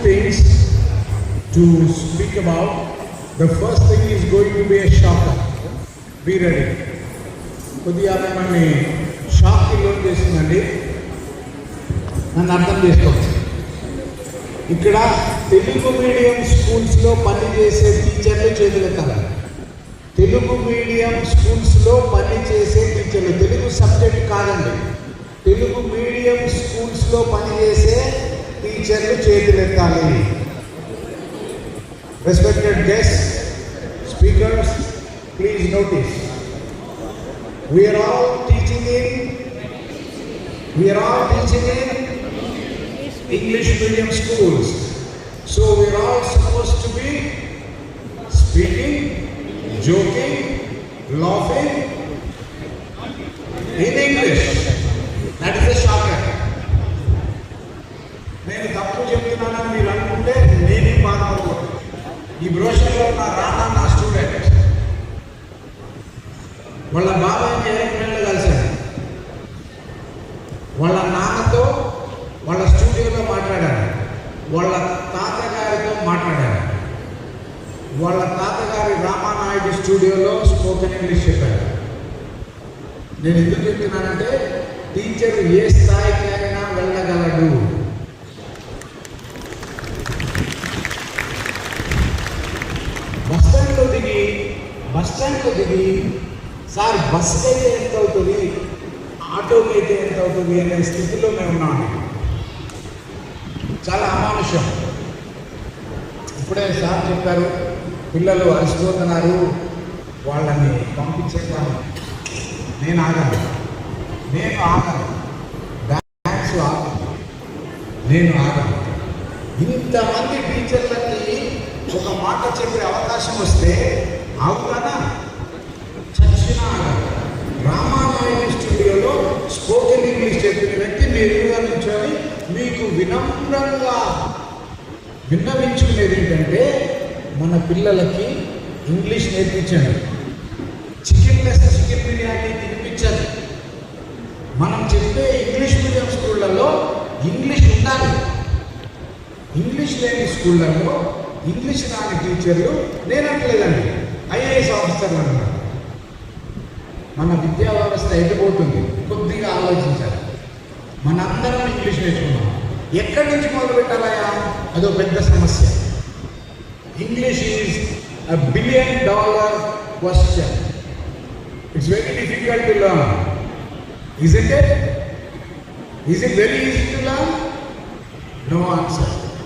things to speak about. The first thing is going to be a shocker. Be ready. కొద్దిగా మిమ్మల్ని షాక్కి loan చేస్తుందండి, నన్ను అర్థం చేసుకోవచ్చు. ఇక్కడ తెలుగు మీడియం స్కూల్స్లో పనిచేసే టీచర్లు చేతులెత్తాలి. తెలుగు మీడియం స్కూల్స్లో పనిచేసే టీచర్లు, తెలుగు సబ్జెక్ట్ కాదండి, తెలుగు మీడియం స్కూల్స్లో పనిచేసే టీచర్లు చేతులెత్తాలి. Respected guest speakers, please notice. We are all teaching in English medium schools. So we are all supposed to be speaking, joking, laughing in English. That is a shocker. నేను తప్పు చెప్తున్నానని మీరు అనుకుంటే నేనే బాధపడకూడదు. ఈ బ్రోషర్లో నా రానా నా స్టూడెంట్ వాళ్ళ బాబాయ్ని 8 నెలలు కలిశాడు. వాళ్ళ నాన్నతో వాళ్ళ స్టూడియోలో మాట్లాడారు, వాళ్ళ తాతగారితో మాట్లాడారు. వాళ్ళ తాతగారి రామానాయుడు స్టూడియోలో స్పోకెన్ ఇంగ్లీష్ చెప్పారు. నేను ఎందుకు చెప్తున్నానంటే టీచర్ ఏ స్థాయికైనా వెళ్ళగలడు. బస్ స్టాండ్లో దిగి సార్ బస్కి అయితే ఎంత అవుతుంది, ఆటోకి అయితే ఎంత అవుతుంది అనే స్థితిలో మేము ఉన్నాము. చాలా అమానుషం. ఇప్పుడే సార్ చెప్పారు, పిల్లలు అలసిపోతున్నారు, వాళ్ళని పంపించేద్దాము. నేను ఆగను, డ్యాన్స్ నేను ఆగను. ఇంతమంది టీచర్లకి ఒక మాట చెప్పే అవకాశం వస్తే ఆగుతానా? చచ్చినా ఆగను. రామానాయుడు స్టూడియోలో స్పోకెన్ ఇంగ్లీష్ చెప్పిన వ్యక్తి మీరు నిల్చొని మీకు వినమ్రంగా విన్నవించుకునేది ఏంటంటే మన పిల్లలకి ఇంగ్లీష్ నేర్పించండి. చికెన్ బిర్యానీ తినిపించండి. మనం చెప్పే ఇంగ్లీష్ మీడియం స్కూళ్ళల్లో ఇంగ్లీష్ ఉండాలి. ఇంగ్లీష్ లేని స్కూళ్ళల్లో ఇంగ్లీష్ రాని టీచర్లు నేనట్లేదండి, ఐఏఎస్ ఆఫీసర్లు అన్నారు. మన విద్యా వ్యవస్థ ఎటుపోతుంది కొద్దిగా ఆలోచించాలి. మనందరం ఇంగ్లీష్ నేర్చుకున్నాం, ఎక్కడి నుంచి మొదలు పెట్టాలయా? అదో పెద్ద సమస్య. English is $1 billion question. It's very difficult to learn, isn't it? Is it very easy to learn? No answer.